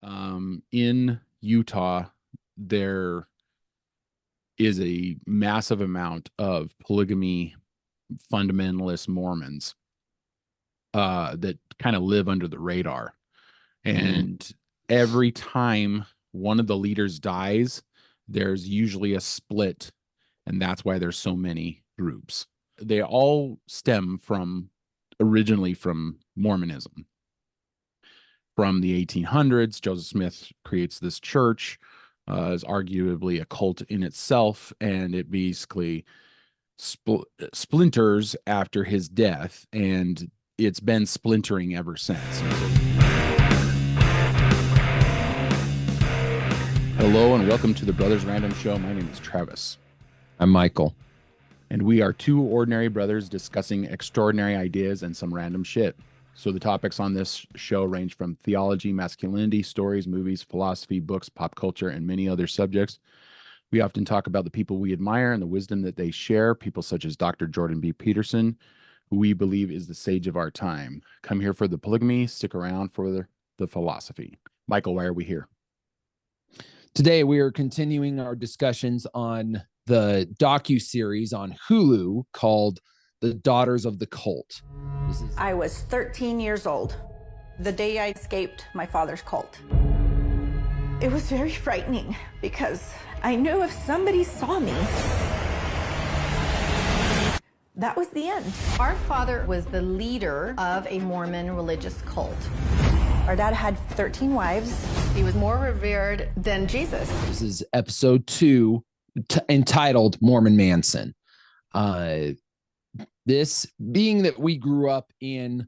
In Utah, there is a massive amount of polygamy fundamentalist Mormons that kind of live under the radar. And every time one of the leaders dies, there's usually a split, and that's why there's so many groups. They all stem originally from Mormonism. From the 1800s, Joseph Smith creates this church, is arguably a cult in itself, and it basically splinters after his death, and it's been splintering ever since. Hello and welcome to the Brothers Random Show. My name is Travis. I'm Michael. And we are two ordinary brothers discussing extraordinary ideas and some random shit. So the topics on this show range from theology, masculinity, stories, movies, philosophy, books, pop culture, and many other subjects. We often talk about the people we admire and the wisdom that they share, people such as Dr. Jordan B. Peterson, who we believe is the sage of our time. Come here for the polygamy, stick around for the philosophy. Michael, why are we here? Today we are continuing our discussions on the docu-series on Hulu called The Daughters of the Cult. I was 13 years old the day I escaped my father's cult. It was very frightening because I knew if somebody saw me, that was the end. Our father was the leader of a Mormon religious cult. Our dad had 13 wives. He was more revered than Jesus. This is episode 2 entitled Mormon Manson. This being that we grew up in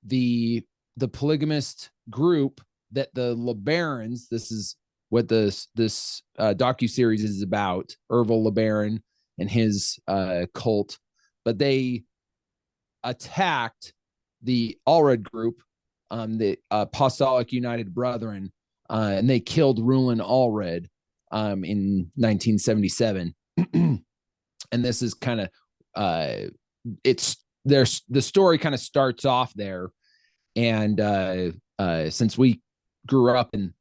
the polygamist group that the LaBarons, this is what this docu-series is about, Ervil LaBaron and his cult, but they attacked the Allred group, the Apostolic United Brethren, and they killed Rulon Allred in 1977. And this is kind of the story kind of starts off there, and since we grew up in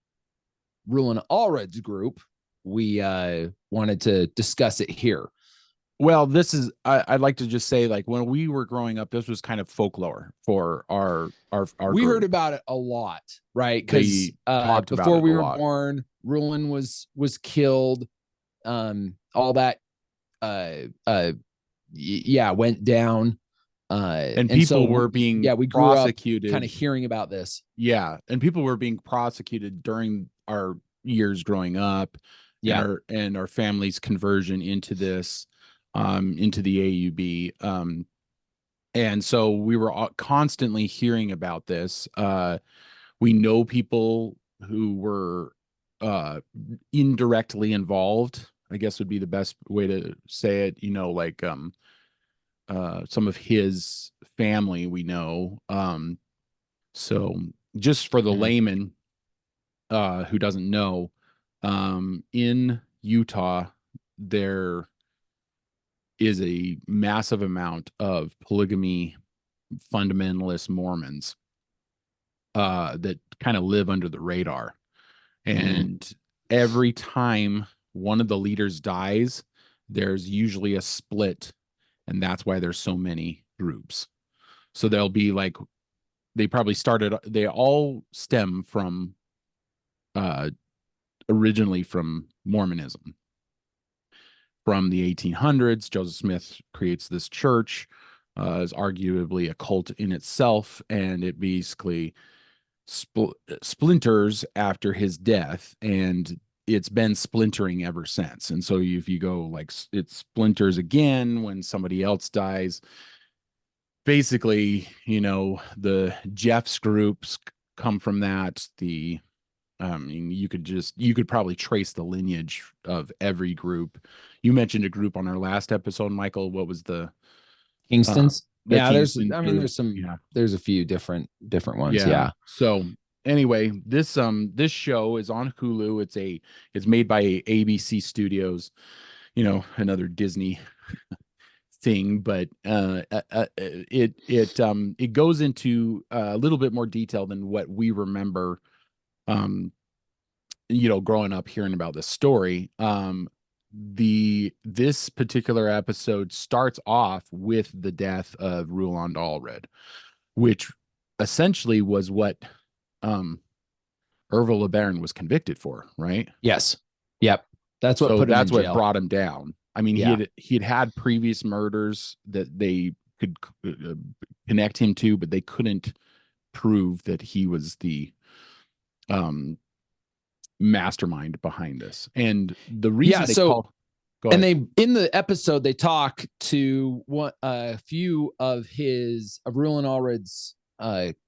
Rulon Allred's group, we wanted to discuss it here. Well, this is, I'd like to just say, like, when we were growing up, this was kind of folklore for our we group. heard about it a lot, right? Because before we were born, Rulon was killed. All that went down. And people so were being we grew prosecuted, up kind of hearing about this. Yeah, and people were being prosecuted during our years growing up. Yeah, and our family's conversion into this, into the AUB. And so we were constantly hearing about this. We know people who were indirectly involved, I guess would be the best way to say it. Like some of his family we know. So just for the layman who doesn't know, in Utah, there is a massive amount of polygamy fundamentalist Mormons that kind of live under the radar. And every time one of the leaders dies, there's usually a split, and that's why there's so many groups. So there'll be like, they all stem from originally from Mormonism. From the 1800s, Joseph Smith creates this church, is arguably a cult in itself, and it basically splinters after his death, and it's been splintering ever since. And so if you go, like, it splinters again when somebody else dies. Basically, the Jeff's groups come from that. You could probably trace the lineage of every group. You mentioned a group on our last episode, Michael. What was the Kingston's? There's a few different ones. Yeah. So anyway, this show is on Hulu. It's made by ABC Studios, another Disney thing, but it goes into a little bit more detail than what we remember growing up hearing about this story, this particular episode starts off with the death of Roland Allred, which essentially was what Ervil LaBaron was convicted for, right? Yes. Yep. That's what put him in what jail. brought him down. I mean, he had previous murders that they could connect him to, but they couldn't prove that he was the mastermind behind this. And the reason they in the episode they talk to a few of Roland Allred's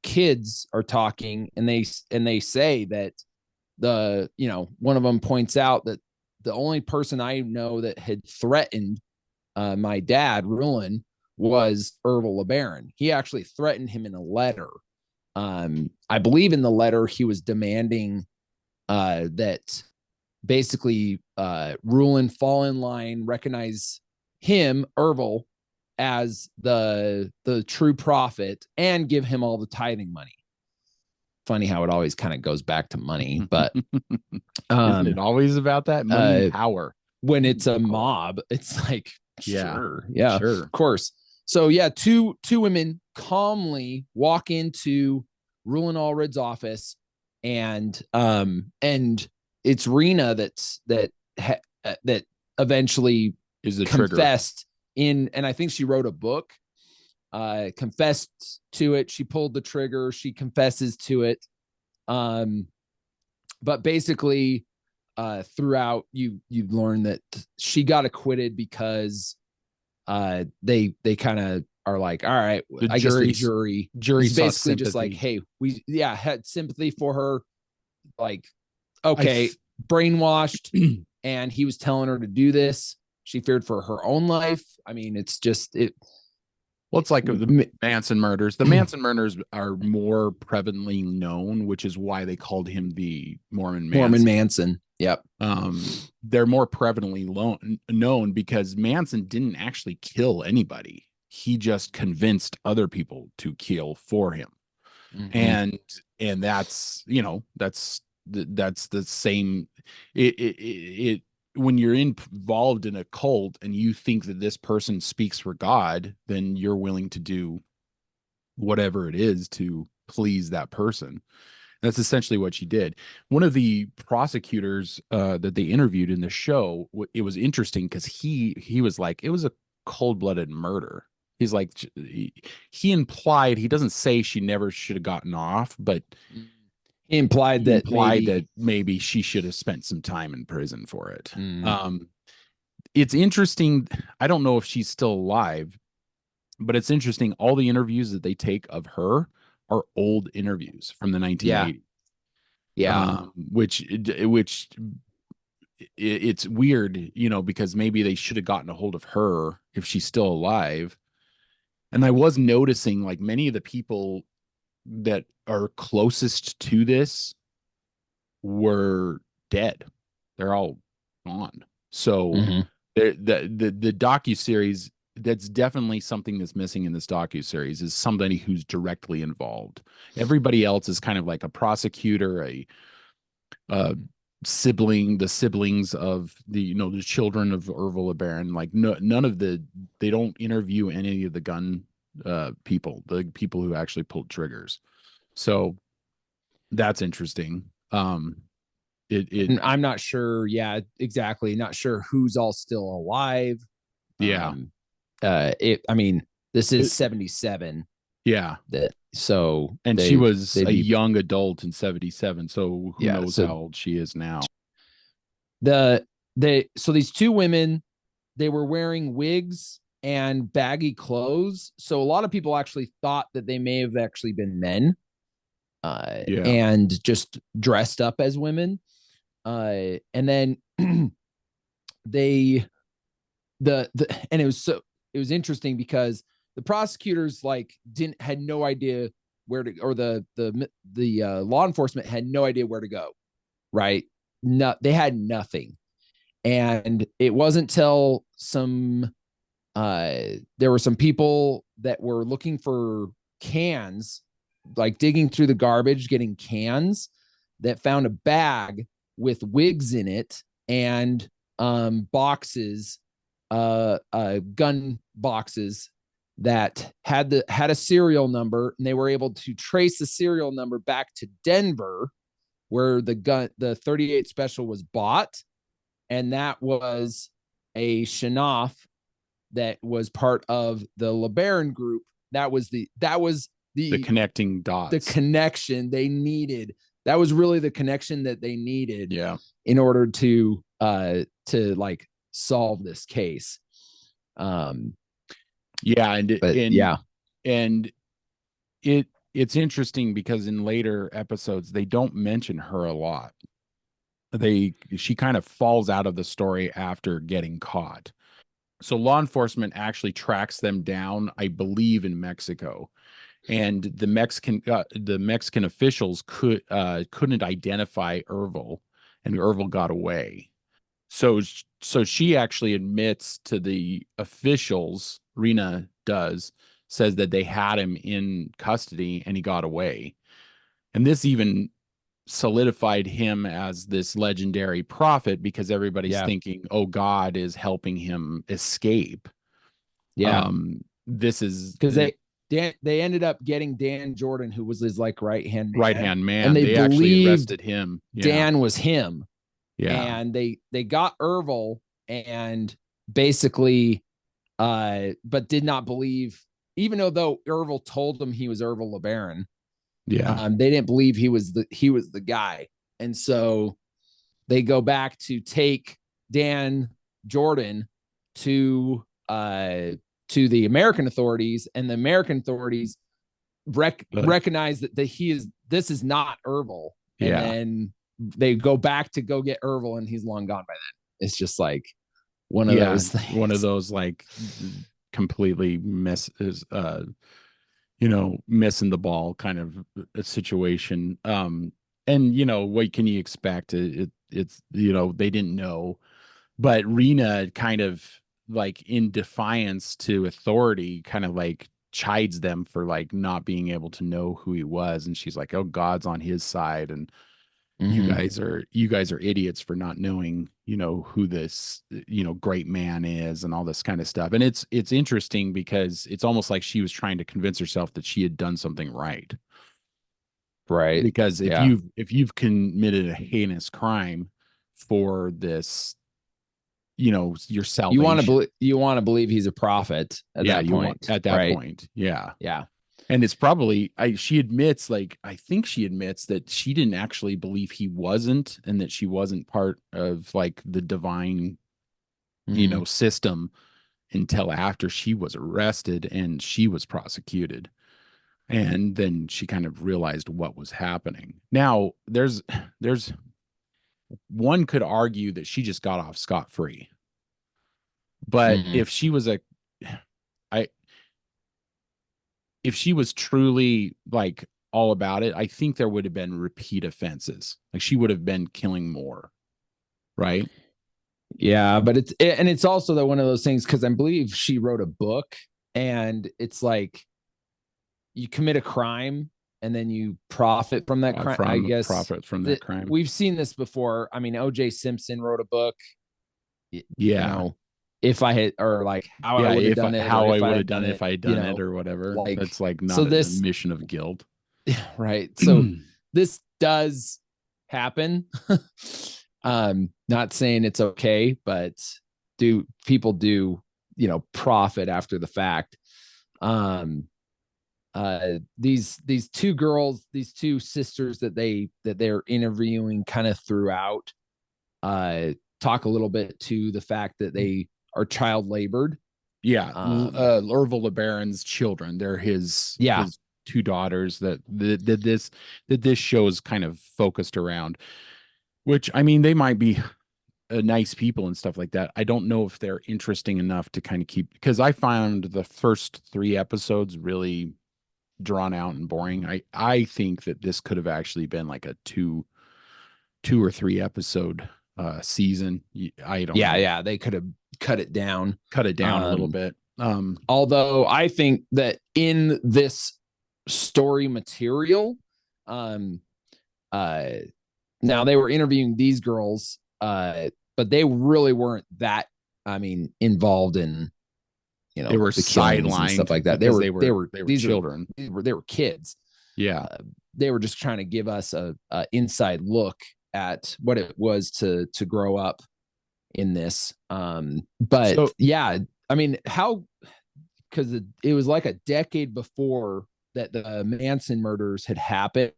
kids are talking, and they say that one of them points out that the only person I know that had threatened my dad, Roland, was Ervil LaBaron. He actually threatened him in a letter. I believe in the letter he was demanding that basically Roland fall in line, recognize him, Ervil, as the true prophet, and give him all the tithing money. Funny how it always kind of goes back to money, but isn't it always about that money and power? When it's a mob, it's like, sure, sure, of course. So two women calmly walk into Roland Allred's office, and it's Rena that eventually is the confessed trigger. And I think she wrote a book. Confessed to it. She pulled the trigger. She confesses to it. But basically, throughout, you learn that she got acquitted because they kind of are like, all right, I guess the jury basically just like, hey, we had sympathy for her. Like, okay, brainwashed, and he was telling her to do this. She feared for her own life. I mean, it's just it. Well, it's like the Manson murders. The Manson murders are more prevalently known, which is why they called him the Mormon Manson. Yep. They're more prevalently known because Manson didn't actually kill anybody. He just convinced other people to kill for him. Mm-hmm. And that's, that's the same. It when you're involved in a cult and you think that this person speaks for God, then you're willing to do whatever it is to please that person. That's essentially what she did. One of the prosecutors that they interviewed in the show, it was interesting because he was like, it was a cold-blooded murder. He's like, he implied, he doesn't say she never should have gotten off, but he implied that maybe she should have spent some time in prison for it. It's interesting. I don't know if she's still alive, but it's interesting. All the interviews that they take of her are old interviews from the 1980s. Yeah. Which it's weird, because maybe they should have gotten a hold of her if she's still alive. And I was noticing, like, many of the people that are closest to this were dead. They're all gone. So the docuseries, that's definitely something that's missing in this docuseries, is somebody who's directly involved. Everybody else is kind of like a prosecutor, a sibling, the siblings of the children of Ervil LaBaron. Like they don't interview any of the gun people, the people who actually pulled triggers. So that's interesting. I'm not sure. Yeah, exactly. Not sure who's all still alive. Yeah. I mean, this is 77. Yeah. She was a young adult in 77. So who knows how old she is now? So these two women, they were wearing wigs and baggy clothes. So a lot of people actually thought that they may have actually been men, and just dressed up as women. And then and it was interesting because the prosecutors had no idea where to, or the law enforcement had no idea where to go. Right. No, they had nothing. And it wasn't till there were some people that were looking for cans, like digging through the garbage, getting cans, that found a bag with wigs in it and boxes, gun boxes that had a serial number, and they were able to trace the serial number back to Denver, where the 38 Special was bought, and that was a Shanoff that was part of the LaBaron group. That was the connecting dots, the connection they needed. That was really the connection that they needed, in order to like solve this case. And it's interesting because in later episodes they don't mention her a lot. She kind of falls out of the story after getting caught. So law enforcement actually tracks them down, I believe, in Mexico, and the Mexican officials couldn't identify Ervil, and Ervil got away. So she actually admits to the officials, Rena says that they had him in custody and he got away. And this even solidified him as this legendary prophet because everybody's thinking, oh, God is helping him escape. This is because they ended up getting Dan Jordan, who was his like right hand man, and they actually arrested him. Dan was him. And they got Ervil and basically but did not believe, even though Ervil told them he was Ervil LaBaron. They didn't believe he was the guy. And so they go back to take Dan Jordan to the American authorities, and the American authorities recognize that this is not Ervil. And then they go back to go get Ervil, and he's long gone by then. It's just like one of those things. One of those like completely missing the ball kind of a situation. And what can you expect? It's they didn't know, but Rena kind of like in defiance to authority kind of like chides them for like not being able to know who he was. And she's like, oh, God's on his side. And you guys are idiots for not knowing, who this, great man is and all this kind of stuff. And it's interesting because it's almost like she was trying to convince herself that she had done something right. Right. Because if you've committed a heinous crime for this, your salvation, you want to believe he's a prophet at that point. At that point. Yeah. And it's probably, I think she admits that she didn't actually believe he wasn't, and that she wasn't part of like the divine, system until after she was arrested and she was prosecuted. And then she kind of realized what was happening. Now there's one could argue that she just got off scot-free. But if she was if she was truly like all about it, I think there would have been repeat offenses. Like she would have been killing more. Right. Yeah. But it's also one of those things, because I believe she wrote a book, and it's like you commit a crime and then you profit from that crime. I guess profit from that crime. We've seen this before. I mean, OJ Simpson wrote a book. If I had, or like how I would have done it, how I would have done it if I had done it, or whatever. Like, that's like not a mission of guilt. Right. So this does happen. Not saying it's okay, but people do, profit after the fact. These two girls, these two sisters that they're interviewing kind of throughout, talk a little bit to the fact that they are child labored. Ervil LaBaron's children. They're his two daughters that this show is kind of focused around, which, I mean, they might be nice people and stuff like that. I don't know if they're interesting enough to kind of keep, because I found the first 3 episodes really drawn out and boring. I think that this could have actually been like a 2 or 3 episode season. I don't know. Yeah, they could have cut it down a little bit. Although I think that in this story material, Now they were interviewing these girls, but they really weren't that, involved in, they were the killings sidelined and stuff like that. because they were these children. they were kids. Yeah. They were just trying to give us a inside look at what it was to grow up in this. But So- yeah, how, because it was like a decade before that the Manson murders had happened.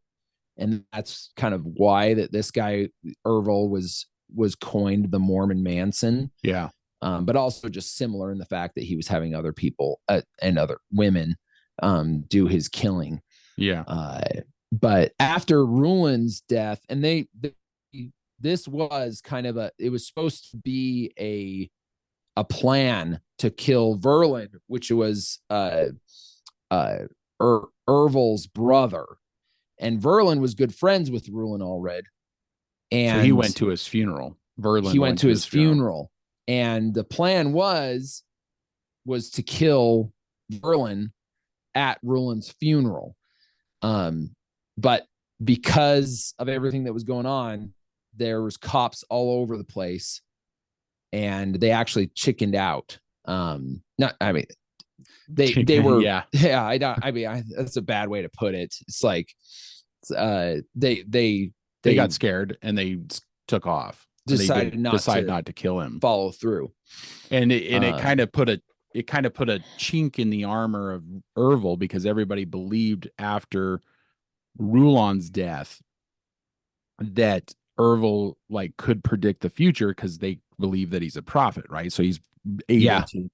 And that's kind of why that this guy, Ervil, was coined the Mormon Manson. Yeah. But also just similar in the fact that he was having other people and other women do his killing. Yeah. But after Rulin's death, and this was kind of it was supposed to be a plan to kill Verlin, which was Ervil's brother, and Verlin was good friends with Rulin already. And so he went to his funeral. He went to his funeral. And the plan was to kill Verlin at Rulin's funeral. But because of everything that was going on, there was cops all over the place, and they actually chickened out. They were, yeah. That's a bad way to put it. It's like, they got scared and they took off. Decided not to kill him, follow through. And it kind of put a chink in the armor of Ervil, because everybody believed after Rulon's death that Ervil could predict the future, because they believe that he's a prophet, right? So he's able to.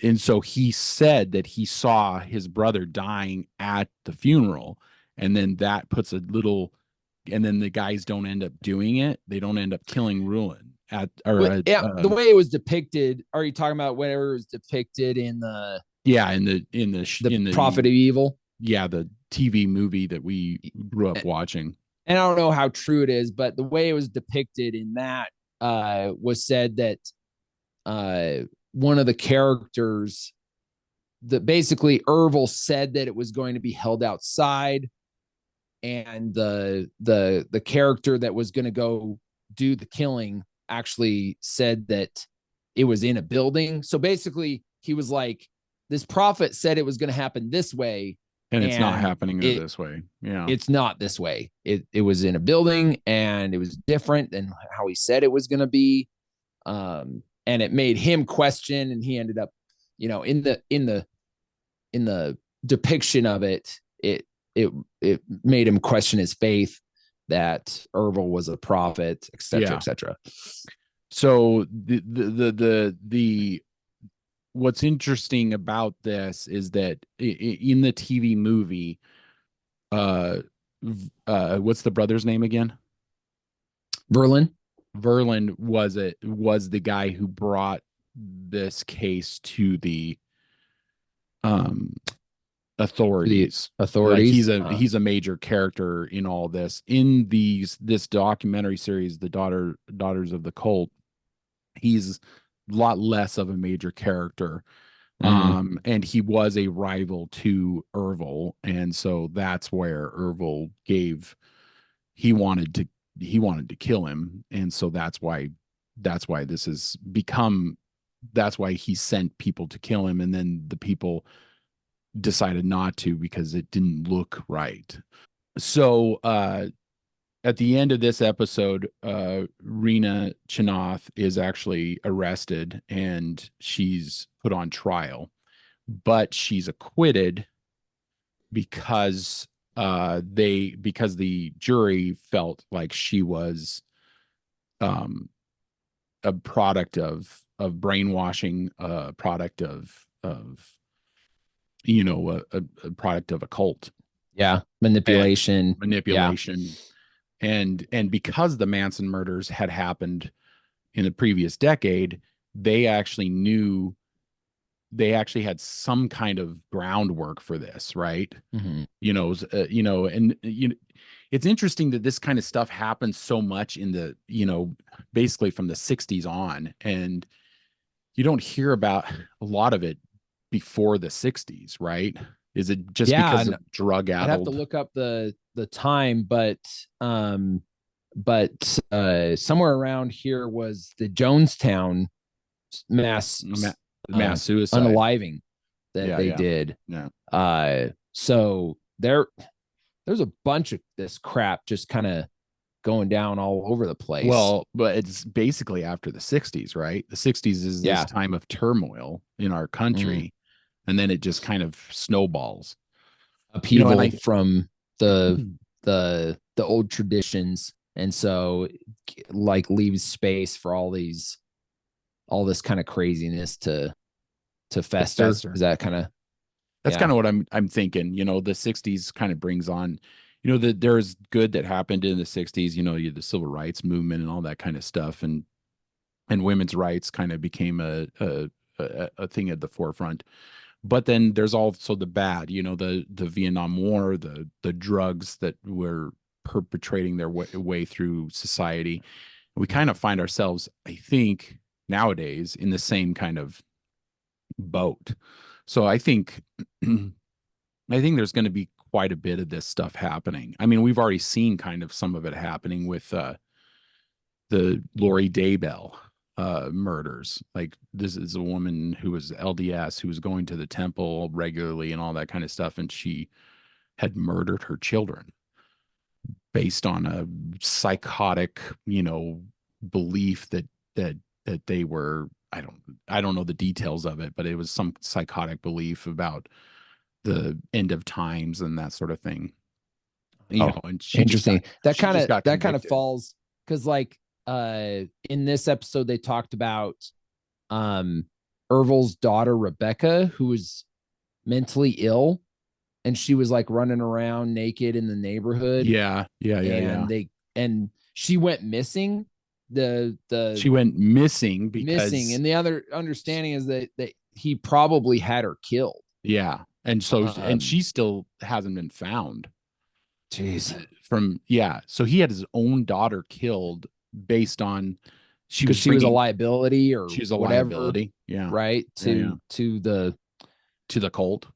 And so he said that he saw his brother dying at the funeral, and then that puts and then the guys don't end up doing it. They don't end up killing Rulin the way it was depicted. Are you talking about whatever was depicted in the Prophet of Evil? Yeah, the TV movie that we grew up watching. And I don't know how true it is, but the way it was depicted in that was said that one of the characters, that basically Ervil said that it was going to be held outside, and the character that was going to go do the killing actually said that it was in a building. So basically he was like, this prophet said it was going to happen this way, and it's not happening this way. Yeah, it's not this way. It was in a building, and it was different than how he said it was going to be. And it made him question, and he ended up, in the depiction of it, it made him question his faith that Ervil was a prophet, etc., etc. So the what's interesting about this is that in the TV movie, what's the brother's name again? Verlin was the guy who brought this case to the authorities. He's a major character in all this. In this documentary series, The Daughters of the Cult, he's a lot less of a major character. And he was a rival to Ervil, and so that's where Ervil he wanted to kill him, and so that's why this has become, that's why he sent people to kill him, and then the people decided not to because it didn't look right. So at the end of this episode, Rena Chinoth is actually arrested and she's put on trial, but she's acquitted because the jury felt like she was a product of brainwashing, a product of a product of a cult. Manipulation. And because the Manson murders had happened in the previous decade, they actually had some kind of groundwork for this, right? It's interesting that this kind of stuff happens so much in the, basically from the 60s on, and you don't hear about a lot of it before the 60s, right? Is it just because of drug addled? I'd have to look up the time, but but somewhere around here was the Jonestown mass mass suicide. unaliving that they Yeah. did. Yeah. So there's a bunch of this crap just kind of going down all over the place. Well, but it's basically after the 60s, right? The 60s is this time of turmoil in our country, and then it just kind of snowballs. Upheaval from the old traditions, and so like leaves space for all this kind of craziness to fester. Is that kind of that's kind of what I'm thinking. The 60s kind of brings on, that there's good that happened in the 60s, the civil rights movement and all that kind of stuff, and women's rights kind of became a thing at the forefront. But then there's also the bad, the Vietnam War, the drugs that were perpetrating their way through society. We kind of find ourselves, I think, nowadays in the same kind of boat. So I think there's going to be quite a bit of this stuff happening. I mean, we've already seen kind of some of it happening with the Lori Daybell murders. Like, this is a woman who was LDS, who was going to the temple regularly and all that kind of stuff, and she had murdered her children based on a psychotic, belief that they were, I don't know the details of it, but it was some psychotic belief about the end of times and that sort of thing. And she interesting. That kind of falls, because like in this episode they talked about Ervil's daughter Rebecca, who was mentally ill, and she was like running around naked in the neighborhood. Yeah. And she went missing. She went missing because and the other understanding is that he probably had her killed. Yeah. And so and she still hasn't been found. Jeez. So he had his own daughter killed based on she was a liability, or she was a whatever, liability. Yeah. Right. To the cult.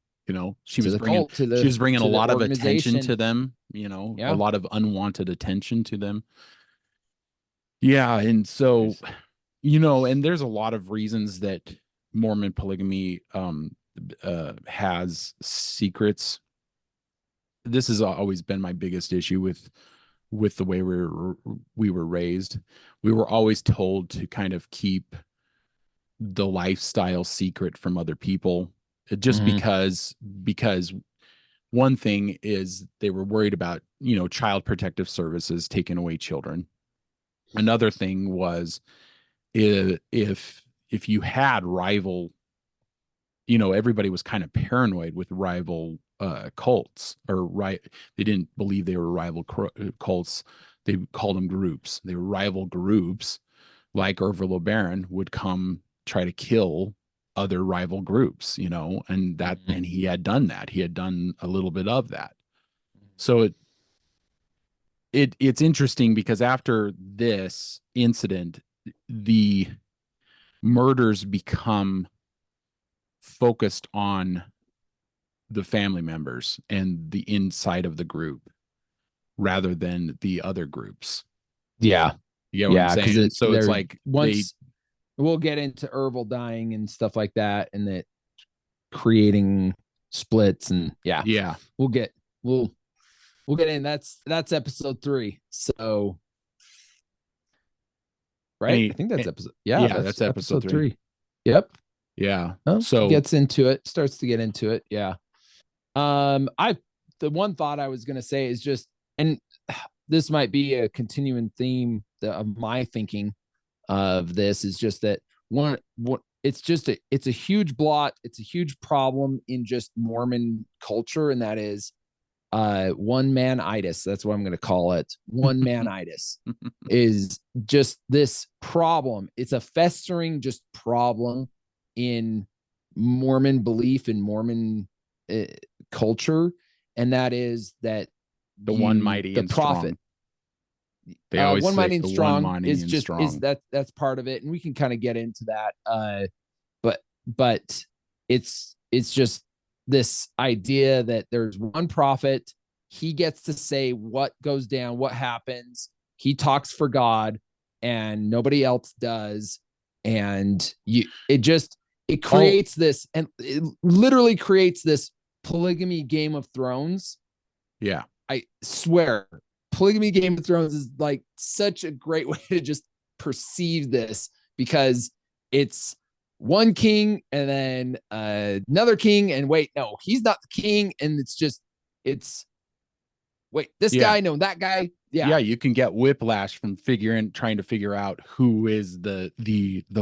She was bringing a lot of attention to them, a lot of unwanted attention to them. Yeah. And so, and there's a lot of reasons that Mormon polygamy has secrets. This has always been my biggest issue with the way we were raised. We were always told to kind of keep the lifestyle secret from other people, just because one thing is they were worried about, child protective services taking away children. Another thing was if you had rival, everybody was kind of paranoid with rival cults, or they didn't believe they were rival cults. They called them groups. They were rival groups, like Ervil LaBaron would come try to kill other rival groups, and that, and he had done that. He had done a little bit of that. So it's interesting because after this incident, the murders become focused on the family members and the inside of the group rather than the other groups. Yeah. You know what I'm saying? So it's like we'll get into Ervil dying and stuff like that, and that creating splits, and we'll get in. That's episode 3. So right, I think that's episode. That's episode 3. Yep. Yeah. So gets into it, starts to get into it. Yeah. The one thought I was going to say is just, and this might be a continuing theme of my thinking of this, is just that it's a huge blot. It's a huge problem in just Mormon culture. And that is, one man-itis. That's what I'm going to call it. One man-itis is just this problem. It's a festering just problem in Mormon belief and Mormon culture, and that is that the one mighty and prophet. Strong. They always one mighty and strong is just strong. That's part of it, and we can kind of get into that. But it's just this idea that there's one prophet. He gets to say what goes down, what happens. he talks for God and nobody else does. And it creates this, and it literally creates this polygamy Game of Thrones. Yeah. I swear, polygamy Game of Thrones is like such a great way to just perceive this, because it's one king and then another king, and wait, no, he's not the king, and it's wait, this guy, no, that guy. Yeah, you can get whiplash from trying to figure out who is the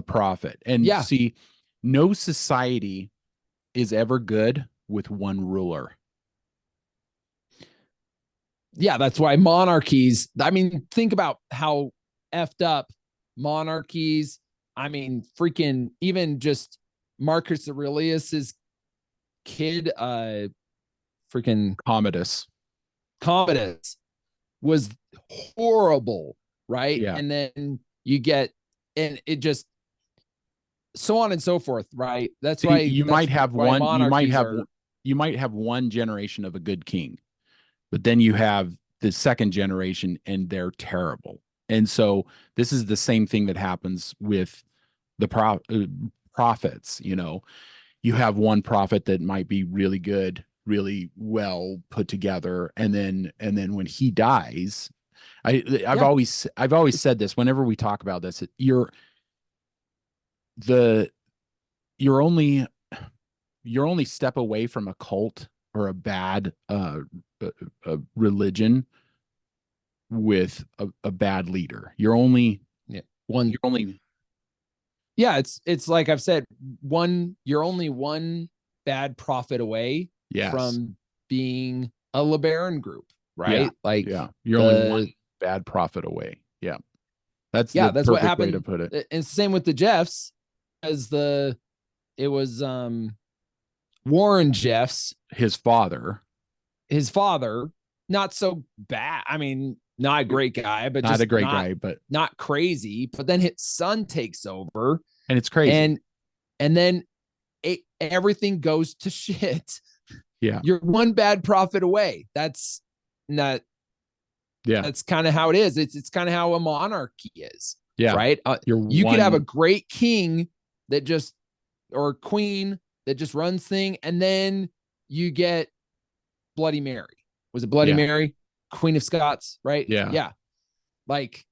prophet. And see, no society is ever good with one ruler. Yeah, that's why monarchies, I mean, think about how effed up monarchies, I mean, freaking even just Marcus Aurelius's kid, freaking Commodus was horrible, right? Yeah. And then you get, and it just, so on and so forth, right? That's why you might have one generation of a good king, but then you have the second generation and they're terrible. And so this is the same thing that happens with the prophets. You know, you have one prophet that might be really good, really well put together, and then when he dies, I've always said this whenever we talk about this, you're only step away from a cult or a bad a religion with a bad leader. You're only it's like I've said, you're only one bad prophet away from being a LaBaron group, right? You're only one bad prophet away. That's what happened way to put it. And same with the Jeffs, as it was Warren Jeffs, his father, not so bad. I mean, not a great guy, but not a great guy, but not crazy. But then his son takes over, and it's crazy. And then everything goes to shit. Yeah, you're one bad prophet away. That's not. Yeah, that's kind of how it is. It's kind of how a monarchy is. Yeah, right. You could have a great king that just, or queen that just runs thing, and then you get Bloody Mary. Was it Bloody Mary? Queen of Scots, right? Yeah. Like,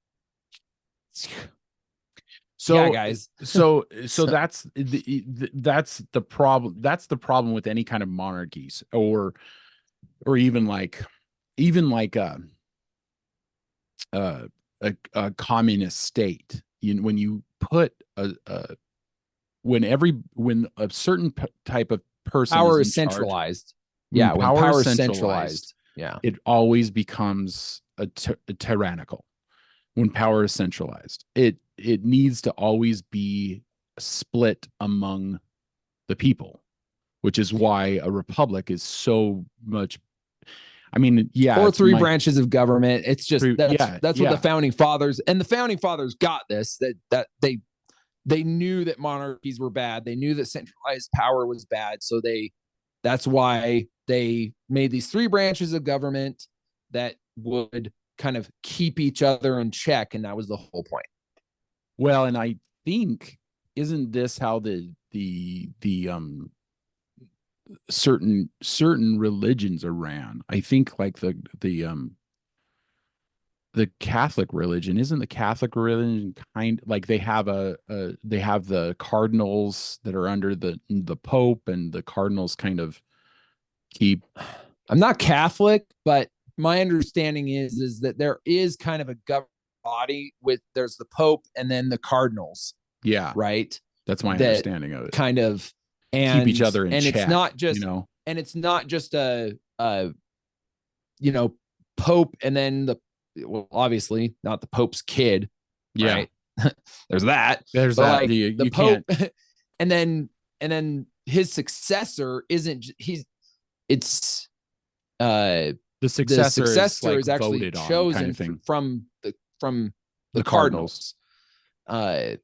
so guys. so that's the problem. That's the problem with any kind of monarchies, or even like a communist state. When you put when a certain type of person power is centralized. When power is centralized. It always becomes a tyrannical. When power is centralized, it needs to always be split among the people, which is why a republic is so much. I mean, or three branches of government. It's just that's what the founding fathers got this, that they knew that monarchies were bad. They knew that centralized power was bad. So that's why they made these three branches of government that would kind of keep each other in check. And that was the whole point. Well, and I think, isn't this how the certain religions are ran? I think like the Catholic religion, isn't the Catholic religion kind like they have they have the cardinals that are under the Pope, and the cardinals kind of keep. I'm not Catholic, but my understanding is that there is kind of a governing body there's the Pope and then the cardinals. Yeah. Right. That's my understanding of it. Kind of, and keep each other in check. It's not just, and it's not just a Pope and then obviously not the Pope's kid. Yeah. Right? There's that. There's that. Like, the Pope, and then his successor isn't. The successor is actually chosen kind of from the Cardinals. I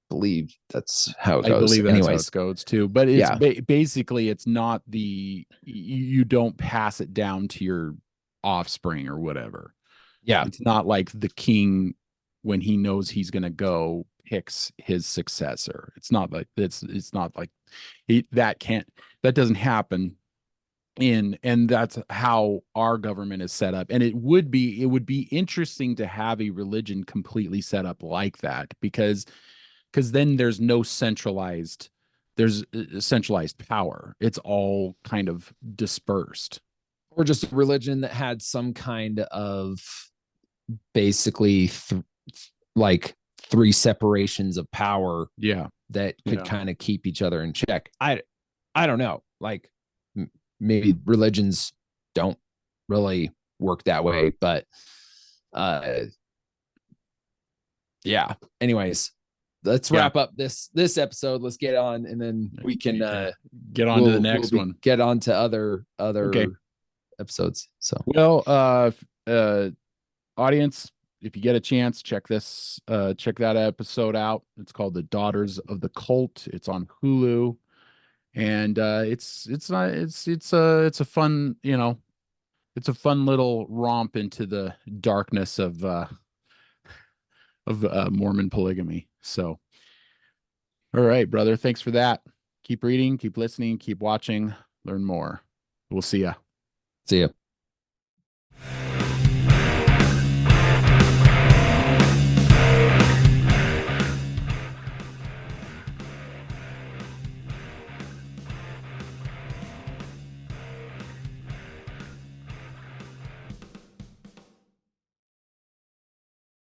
believe that's how it goes. I believe that's how it goes too. But it's basically, it's not you don't pass it down to your offspring or whatever. Yeah. It's not like the king, when he knows he's going to go, picks his successor. It's not like it's not like that doesn't happen and that's how our government is set up. And it would be interesting to have a religion completely set up like that, because then there's centralized power. It's all kind of dispersed. Or just a religion that had some kind of basically like three separations of power Yeah. that could Yeah. kind of keep each other in check. I don't know. Like maybe religions don't really work that way, but yeah. Anyways, let's wrap up this episode. Let's get on, and then we can get on to the next one. Get on to other episodes. So well, audience, if you get a chance, check that episode out. It's called The Daughters of the Cult. It's on Hulu, and it's a fun, it's a fun little romp into the darkness of Mormon polygamy. So, all right, brother, thanks for that. Keep reading, keep listening, keep watching, learn more. We'll see ya. See ya.